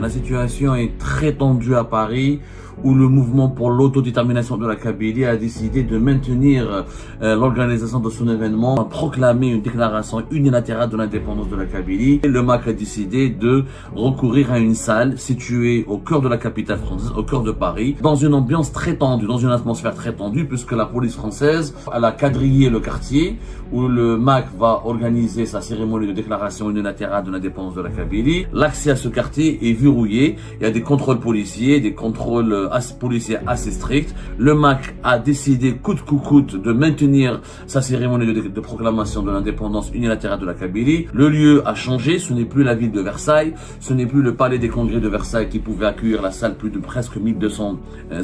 La situation est très tendue à Paris, où le mouvement pour l'autodétermination de la Kabylie a décidé de maintenir l'organisation de son événement, a proclamé une déclaration unilatérale de l'indépendance de la Kabylie. Et le MAC a décidé de recourir à une salle située au cœur de la capitale française, au cœur de Paris, dans une ambiance très tendue, dans une atmosphère très tendue, puisque la police française elle a quadrillé le quartier où le MAC va organiser sa cérémonie de déclaration unilatérale de l'indépendance de la Kabylie. L'accès à ce quartier est verrouillé, il y a des contrôles policiers, des contrôles policiers assez stricts. Le MAC a décidé coûte que coûte de maintenir sa cérémonie de proclamation de l'indépendance unilatérale de la Kabylie. Le lieu a changé, ce n'est plus la ville de Versailles, ce n'est plus le palais des congrès de Versailles qui pouvait accueillir la salle plus de presque 1200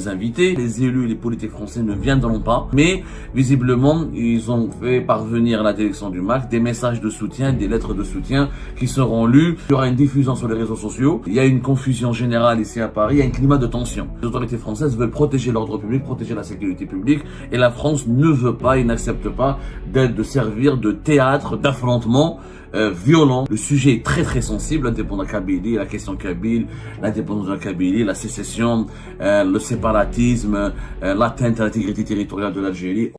invités. Les élus et les politiques français ne viendront pas, mais visiblement ils ont fait parvenir à la direction du MAC des messages de soutien, des lettres de soutien qui seront lues. Il y aura une diffusion sur les réseaux sociaux. Il y a une confusion générale ici à Paris, il y a un climat de tension. Les autorités françaises veulent protéger l'ordre public, protéger la sécurité publique, et la France ne veut pas et n'accepte pas de servir de théâtre d'affrontement violent. Le sujet est très sensible, l'indépendance de la Kabylie, la question kabyle, l'indépendance de la Kabylie, la sécession, le séparatisme, l'atteinte à l'intégrité territoriale de l'Algérie.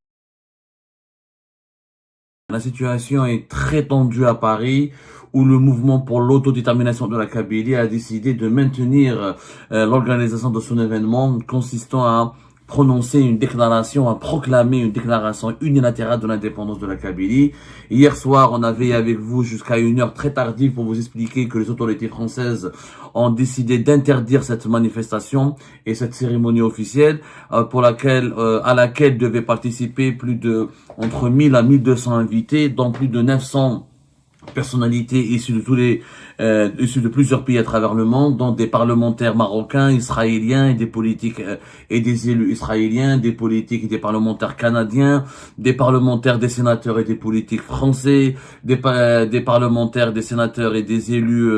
La situation est très tendue à Paris, où le mouvement pour l'autodétermination de la Kabylie a décidé de maintenir l'organisation de son événement, consistant à prononcer une déclaration, à proclamer une déclaration unilatérale de l'indépendance de la Kabylie. Hier soir, on avait avec vous jusqu'à une heure très tardive pour vous expliquer que les autorités françaises ont décidé d'interdire cette manifestation et cette cérémonie officielle à laquelle devaient participer entre 1000 à 1200 invités, dont plus de 900 personnalités issues de plusieurs pays à travers le monde, dont des parlementaires marocains, israéliens et des politiques et des élus israéliens, des politiques et des parlementaires canadiens, des parlementaires, des sénateurs et des politiques français, des parlementaires, des sénateurs et des élus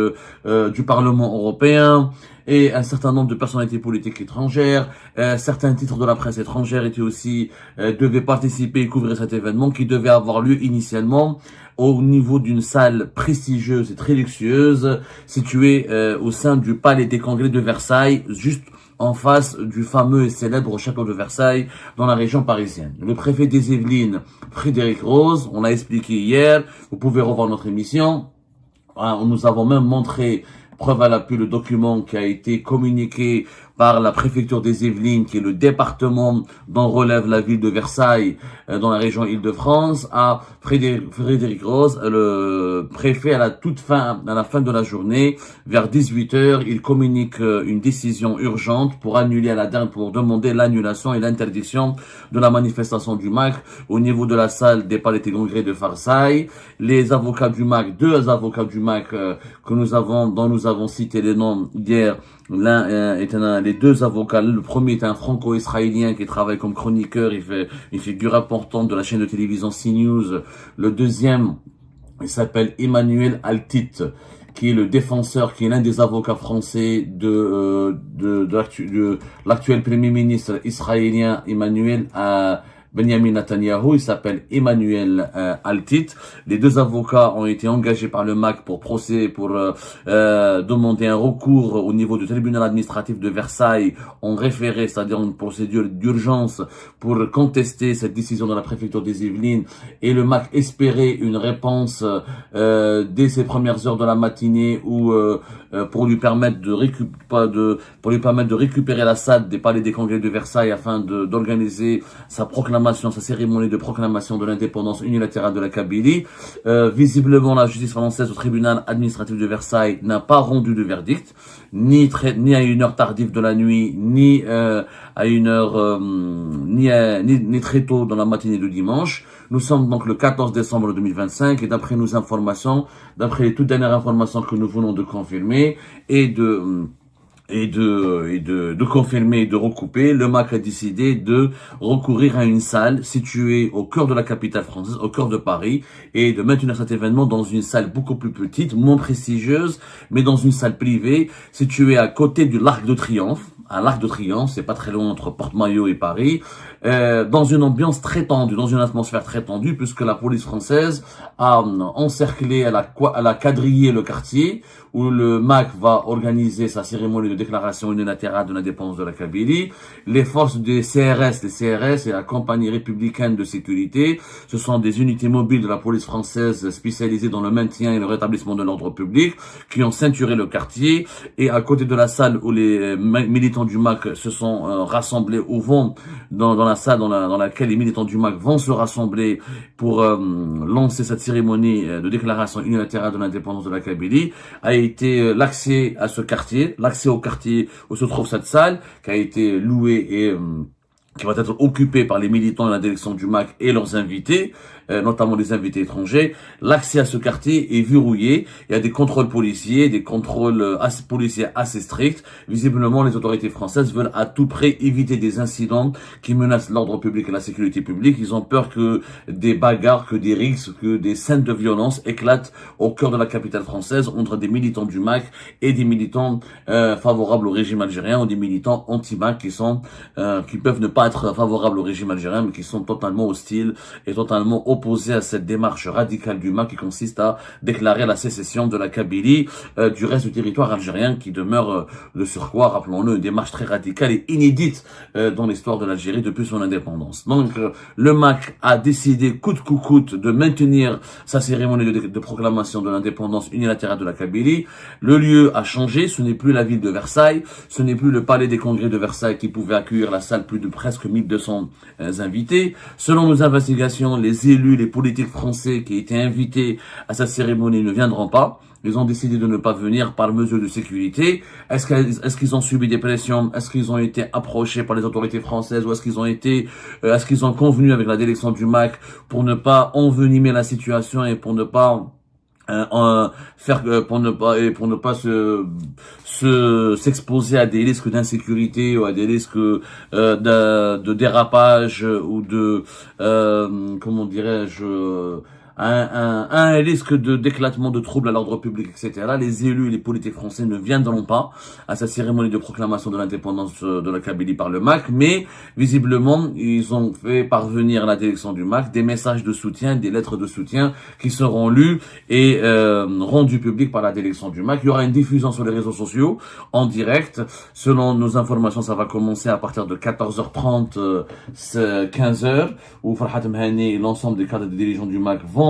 du Parlement européen, et un certain nombre de personnalités politiques étrangères. Certains titres de la presse étrangère devaient participer et couvrir cet événement qui devait avoir lieu initialement au niveau d'une salle prestigieuse et très luxueuse située au sein du palais des congrès de Versailles, juste en face du fameux et célèbre château de Versailles dans la région parisienne. Le préfet des Yvelines, Frédéric Rose, on l'a expliqué hier, vous pouvez revoir notre émission. Nous avons même montré, preuve à l'appui, le document qui a été communiqué par la préfecture des Yvelines, qui est le département dont relève la ville de Versailles, dans la région Île-de-France, à Frédéric Rose, le préfet, à la fin de la journée, vers 18h, il communique une décision urgente pour demander l'annulation et l'interdiction de la manifestation du MAC au niveau de la salle des palais des congrès de Versailles. Les avocats du MAC, deux avocats du MAC dont nous avons cité les noms hier, les deux avocats, le premier est un franco-israélien qui travaille comme chroniqueur, il fait une figure importante de la chaîne de télévision CNews. Le deuxième, il s'appelle Emmanuel Altit, qui est le défenseur, qui est l'un des avocats français de l'actuel premier ministre israélien Benjamin Netanyahu. Il s'appelle Emmanuel Altit. Les deux avocats ont été engagés par le MAC pour demander un recours au niveau du tribunal administratif de Versailles en référé, c'est-à-dire une procédure d'urgence pour contester cette décision de la préfecture des Yvelines, et le MAC espérait une réponse dès ces premières heures de la matinée pour lui permettre de récupérer la salle des palais des congrès de Versailles afin d'organiser sa cérémonie de proclamation de l'indépendance unilatérale de la Kabylie. Visiblement, la justice française au tribunal administratif de Versailles n'a pas rendu de verdict, ni à une heure tardive de la nuit, ni très tôt dans la matinée de dimanche. Nous sommes donc le 14 décembre 2025 et d'après les toutes dernières informations que nous venons de confirmer et de confirmer et de recouper, le MAC a décidé de recourir à une salle située au cœur de la capitale française, au cœur de Paris, et de maintenir cet événement dans une salle beaucoup plus petite, moins prestigieuse, mais dans une salle privée située à côté de l'Arc de Triomphe. À l'Arc de Triomphe, c'est pas très loin entre Porte-Maillot et Paris, dans une ambiance très tendue, dans une atmosphère très tendue, puisque la police française a encerclé, elle a quadrillé le quartier où le MAC va organiser sa cérémonie de déclaration unilatérale de l'indépendance de la Kabylie. Les forces des CRS, et la compagnie républicaine de sécurité, ce sont des unités mobiles de la police française spécialisées dans le maintien et le rétablissement de l'ordre public, qui ont ceinturé le quartier. Et à côté de la salle où les militants du MAC se sont rassemblés, ou vont dans la salle dans laquelle les militants du MAC vont se rassembler pour lancer cette cérémonie de déclaration unilatérale de l'indépendance de la Kabylie, a été l'accès à ce quartier, l'accès au quartier où se trouve cette salle, qui a été louée et qui va être occupée par les militants de la direction du MAC et leurs invités, notamment des invités étrangers. L'accès à ce quartier est verrouillé. Il y a des contrôles policiers, des contrôles policiers assez stricts. Visiblement, les autorités françaises veulent à tout prix éviter des incidents qui menacent l'ordre public et la sécurité publique. Ils ont peur que des bagarres, que des rixes, que des scènes de violence éclatent au cœur de la capitale française entre des militants du MAC et des militants favorables au régime algérien, ou des militants anti-MAC qui peuvent ne pas être favorables au régime algérien, mais qui sont totalement hostiles et totalement opposé à cette démarche radicale du MAC qui consiste à déclarer la sécession de la Kabylie du reste du territoire algérien, qui demeure de surcroît, rappelons-le, une démarche très radicale et inédite dans l'histoire de l'Algérie depuis son indépendance. Donc le MAC a décidé coûte que coûte de maintenir sa cérémonie de proclamation de l'indépendance unilatérale de la Kabylie. Le lieu a changé, ce n'est plus la ville de Versailles, ce n'est plus le palais des congrès de Versailles qui pouvait accueillir la salle plus de presque 1200 invités. Selon nos investigations, les élus, les politiques français qui étaient invités à cette cérémonie ne viendront pas. Ils ont décidé de ne pas venir par mesure de sécurité. Est-ce qu'ils ont subi des pressions? Est-ce qu'ils ont été approchés par les autorités françaises? Ou est-ce qu'ils ont convenu avec la direction du MAC pour ne pas envenimer la situation et pour ne pas s'exposer à des risques d'insécurité ou à des risques de dérapage ou de comment dirais-je un risque d'éclatement de troubles à l'ordre public, etc. Les élus et les politiques français ne viendront pas à cette cérémonie de proclamation de l'indépendance de la Kabylie par le MAC, mais visiblement, ils ont fait parvenir à la direction du MAC des messages de soutien, des lettres de soutien qui seront lues et rendues publiques par la direction du MAC. Il y aura une diffusion sur les réseaux sociaux en direct. Selon nos informations, ça va commencer à partir de 14h30, 15h, où Farhat Mhani et l'ensemble des cadres et des dirigeants du MAC vont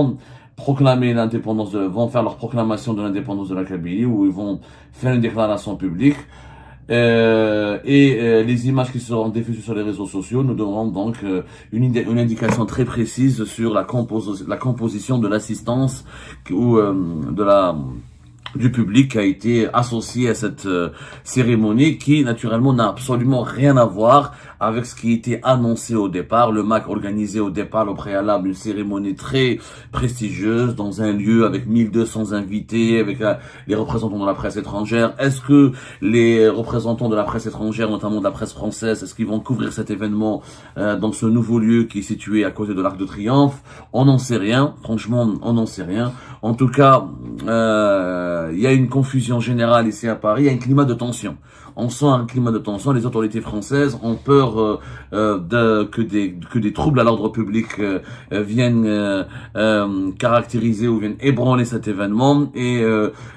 faire leur proclamation de l'indépendance de la Kabylie, où ils vont faire une déclaration publique. Les images qui seront diffusées sur les réseaux sociaux nous donneront donc une indication très précise sur la composition de l'assistance ou du public qui a été associé à cette cérémonie, qui naturellement n'a absolument rien à voir avec ce qui était annoncé au départ. Le MAC organisait au départ, au préalable, une cérémonie très prestigieuse dans un lieu avec 1200 invités, avec les représentants de la presse étrangère. Est-ce que les représentants de la presse étrangère, notamment de la presse française, est-ce qu'ils vont couvrir cet événement dans ce nouveau lieu qui est situé à côté de l'Arc de Triomphe? On n'en sait rien. Franchement, on n'en sait rien. En tout cas, il y a une confusion générale ici à Paris, il y a un climat de tension. On sent un climat de tension. Les autorités françaises ont peur que des troubles à l'ordre public viennent caractériser ou viennent ébranler cet événement. Et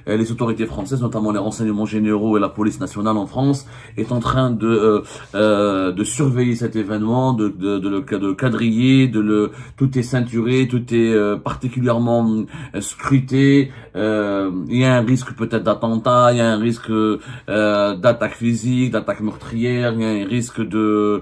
les autorités françaises, notamment les renseignements généraux et la police nationale en France, est en train de surveiller cet événement, de le quadriller, tout est ceinturé, tout est particulièrement scruté. Il y a un risque peut-être d'attentat, il y a un risque d'attaque physique, d'attaque meurtrière, il y a un risque il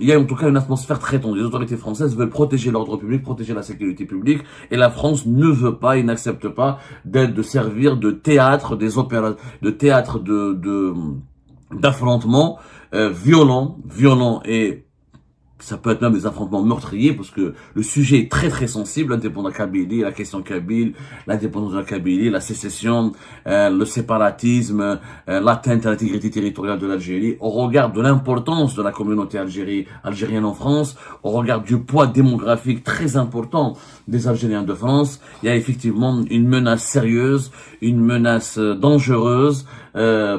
y a en tout cas une atmosphère très tendue. Les autorités françaises veulent protéger l'ordre public, protéger la sécurité publique, et la France ne veut pas et n'accepte pas de servir de théâtre d'affrontements violents et ça peut être même des affrontements meurtriers, parce que le sujet est très très sensible, l'indépendance de la Kabylie, la question kabyle, l'indépendance de la Kabylie, la sécession, le séparatisme, l'atteinte à l'intégrité territoriale de l'Algérie, au regard de l'importance de la communauté algérienne en France, au regard du poids démographique très important des Algériens de France. Il y a effectivement une menace sérieuse, une menace dangereuse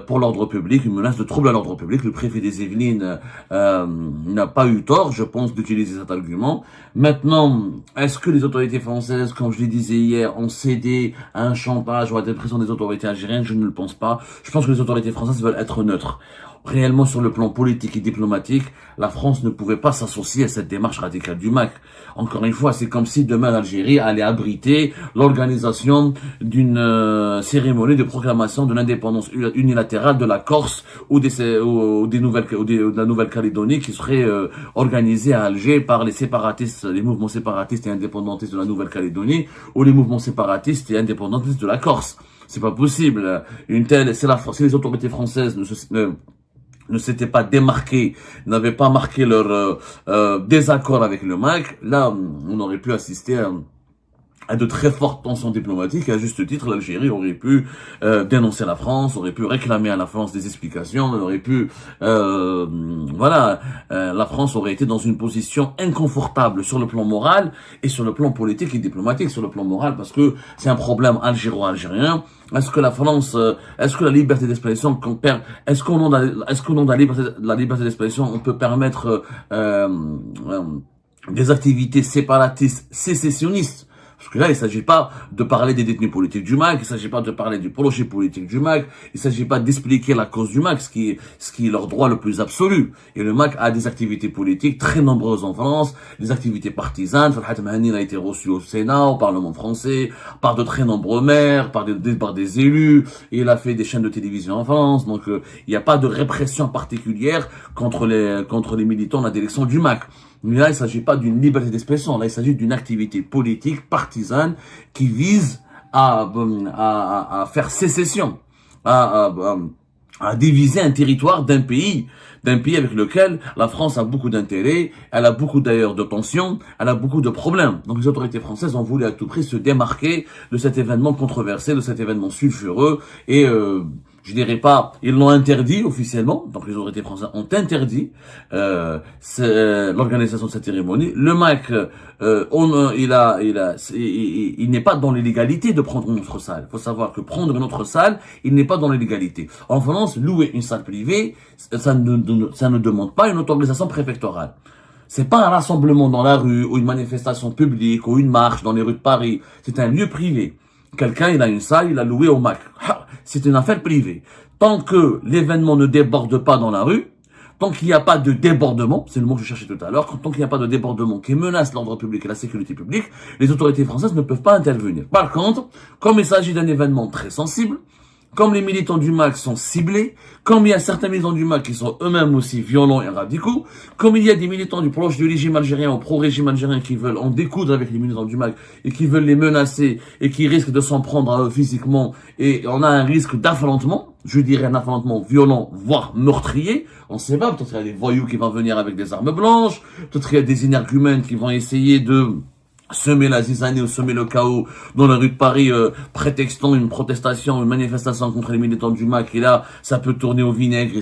pour l'ordre public, une menace de trouble à l'ordre public. Le préfet des Yvelines n'a pas eu tort. tort, je pense, d'utiliser cet argument. Maintenant, est-ce que les autorités françaises, comme je le disais hier, ont cédé à un chantage ou à des pressions des autorités algériennes? Je ne le pense pas. Je pense que les autorités françaises veulent être neutres. Réellement, sur le plan politique et diplomatique, la France ne pouvait pas s'associer à cette démarche radicale du MAC. Encore une fois, c'est comme si demain l'Algérie allait abriter l'organisation d'une cérémonie de proclamation de l'indépendance unilatérale de la Corse ou de la Nouvelle-Calédonie qui serait organisée à Alger par les séparatistes, les mouvements séparatistes et indépendantistes de la Nouvelle-Calédonie ou les mouvements séparatistes et indépendantistes de la Corse. C'est pas possible. Si les autorités françaises ne s'étaient pas démarqués, n'avaient pas marqué leur désaccord avec le MAC, là, on aurait pu assister à de très fortes tensions diplomatiques. Et à juste titre, l'Algérie aurait pu dénoncer la France, aurait pu réclamer à la France des explications, aurait pu, la France aurait été dans une position inconfortable sur le plan moral et sur le plan politique et diplomatique. Sur le plan moral, parce que c'est un problème algéro-algérien. Est-ce que la France, est-ce que la liberté d'expression est-ce qu'au nom de la liberté d'expression, on peut permettre des activités séparatistes, sécessionnistes? Parce que là, il ne s'agit pas de parler des détenus politiques du MAC, il ne s'agit pas de parler du projet politique du MAC, il ne s'agit pas d'expliquer la cause du MAC, ce qui est leur droit le plus absolu. Et le MAC a des activités politiques très nombreuses en France, des activités partisanes. Farhat Mahani a été reçu au Sénat, au Parlement français, par de très nombreux maires, par des élus, et il a fait des chaînes de télévision en France. Donc, il n'y a pas de répression particulière contre les militants de la direction du MAC. Mais là, il ne s'agit pas d'une liberté d'expression. Là, il s'agit d'une activité politique partisane qui vise à faire sécession, à diviser un territoire d'un pays avec lequel la France a beaucoup d'intérêts, elle a beaucoup d'ailleurs de tensions, elle a beaucoup de problèmes. Donc les autorités françaises ont voulu à tout prix se démarquer de cet événement controversé, de cet événement sulfureux et je dirais pas, ils l'ont interdit officiellement, donc les autorités françaises ont interdit l'organisation de cette cérémonie. Le MAC, il n'est pas dans l'illégalité de prendre une autre salle. Il faut savoir que prendre une autre salle, il n'est pas dans l'illégalité. En France, louer une salle privée, ça ne demande pas une autorisation préfectorale. C'est pas un rassemblement dans la rue, ou une manifestation publique, ou une marche dans les rues de Paris. C'est un lieu privé. Quelqu'un, il a une salle, il a loué au MAC. C'est une affaire privée. Tant que l'événement ne déborde pas dans la rue, tant qu'il n'y a pas de débordement, c'est le mot que je cherchais tout à l'heure, tant qu'il n'y a pas de débordement qui menace l'ordre public et la sécurité publique, les autorités françaises ne peuvent pas intervenir. Par contre, comme il s'agit d'un événement très sensible, comme les militants du MAC sont ciblés, comme il y a certains militants du MAC qui sont eux-mêmes aussi violents et radicaux, comme il y a des militants du proche du régime algérien ou pro-régime algérien qui veulent en découdre avec les militants du MAC et qui veulent les menacer et qui risquent de s'en prendre à eux physiquement, et on a un risque d'affrontement, je dirais un affrontement violent, voire meurtrier. On ne sait pas, peut-être qu'il y a des voyous qui vont venir avec des armes blanches, peut-être qu'il y a des énergumènes qui vont essayer de semer la zizanie ou semer le chaos dans la rue de Paris, prétextant une protestation, une manifestation contre les militants du MAC. Et là, ça peut tourner au vinaigre et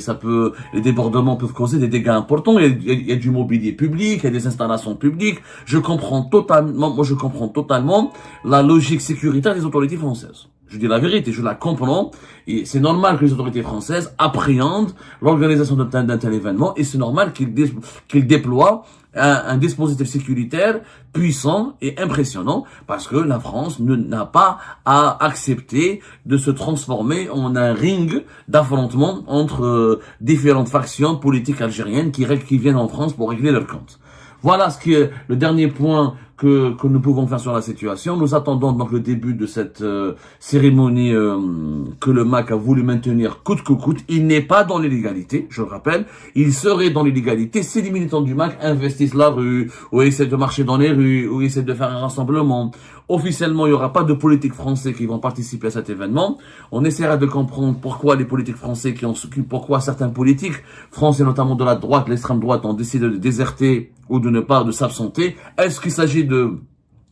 les débordements peuvent causer des dégâts importants. Il y a du mobilier public, il y a des installations publiques. Je comprends totalement la logique sécuritaire des autorités françaises. Je dis la vérité, je la comprends, et c'est normal que les autorités françaises appréhendent l'organisation d'un tel événement, et c'est normal qu'ils déploient un dispositif sécuritaire puissant et impressionnant, parce que la France n'a pas à accepter de se transformer en un ring d'affrontement entre différentes factions politiques algériennes qui viennent en France pour régler leur compte. Voilà ce qui est le dernier point que nous pouvons faire sur la situation. Nous attendons donc le début de cette cérémonie que le MAC a voulu maintenir coûte que coûte. Il n'est pas dans l'illégalité, je le rappelle. Il serait dans l'illégalité si les militants du MAC investissent la rue, ou essaient de marcher dans les rues, ou essaient de faire un rassemblement. Officiellement, il n'y aura pas de politiques français qui vont participer à cet événement. On essaiera de comprendre pourquoi les politiques français pourquoi certains politiques français, notamment de la droite, l'extrême droite, ont décidé de déserter ou de s'absenter. Est-ce qu'il s'agit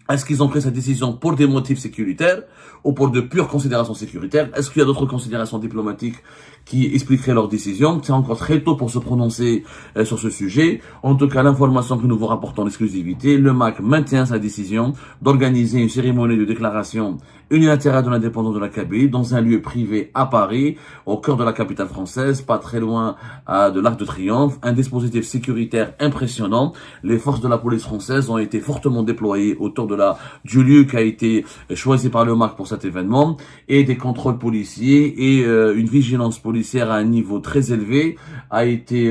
Est-ce qu'ils ont pris cette décision pour des motifs sécuritaires ou pour de pures considérations sécuritaires? Est-ce qu'il y a d'autres considérations diplomatiques qui expliqueraient leur décision? C'est encore très tôt pour se prononcer sur ce sujet. En tout cas, l'information que nous vous rapportons en exclusivité, le MAC maintient sa décision d'organiser une cérémonie de déclaration unilatérale de l'indépendance de la Kabylie dans un lieu privé à Paris, au cœur de la capitale française, pas très loin de l'Arc de Triomphe. Un dispositif sécuritaire impressionnant. Les forces de la police française ont été fortement déployées autour du lieu qui a été choisi par le MAC pour cet événement, et des contrôles policiers et une vigilance policière à un niveau très élevé a été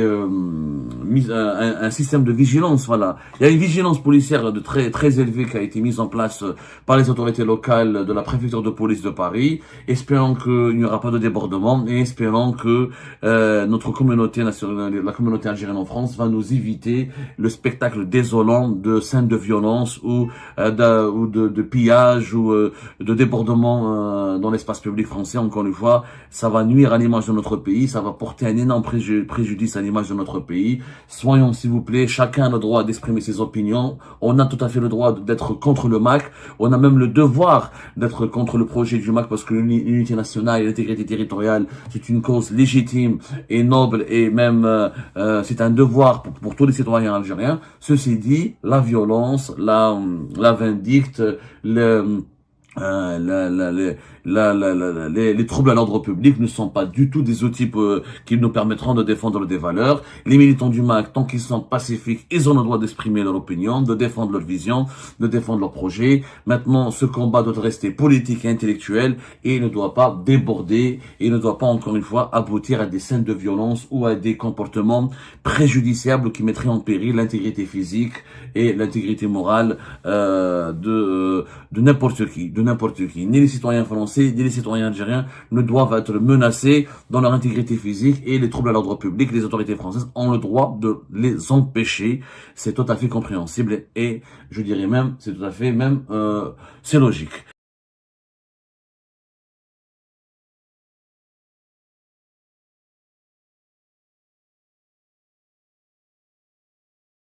mis, un système de vigilance, voilà. Il y a une vigilance policière de très élevée qui a été mise en place par les autorités locales de la préfecture de police de Paris, espérant qu'il n'y aura pas de débordement et espérant que notre communauté nationale, la communauté algérienne en France, va nous éviter le spectacle désolant de scènes de violence ou de pillage ou de débordement dans l'espace public français. Encore une fois, ça va nuire à l'image de notre pays, ça va porter un énorme préjudice à l'image de notre pays. Soyons, s'il vous plaît, chacun a le droit d'exprimer ses opinions. On a tout à fait le droit d'être contre le MAC. On a même le devoir d'être contre le projet du MAC, parce que l'unité nationale et l'intégrité territoriale, c'est une cause légitime et noble, et même c'est un devoir pour tous les citoyens algériens. Ceci dit, la violence, la vindicte, les troubles à l'ordre public ne sont pas du tout des outils qui nous permettront de défendre des valeurs. Les militants du MAC, tant qu'ils sont pacifiques, ils ont le droit d'exprimer leur opinion, de défendre leur vision, de défendre leur projet. Maintenant, ce combat doit rester politique et intellectuel, et il ne doit pas déborder, et il ne doit pas, encore une fois, aboutir à des scènes de violence ou à des comportements préjudiciables qui mettraient en péril l'intégrité physique et l'intégrité morale de n'importe qui, Ni les citoyens français, ni les citoyens algériens ne doivent être menacés dans leur intégrité physique, et les troubles à l'ordre public, les autorités françaises ont le droit de les empêcher. C'est tout à fait compréhensible, et je dirais même, c'est tout à fait même, c'est logique.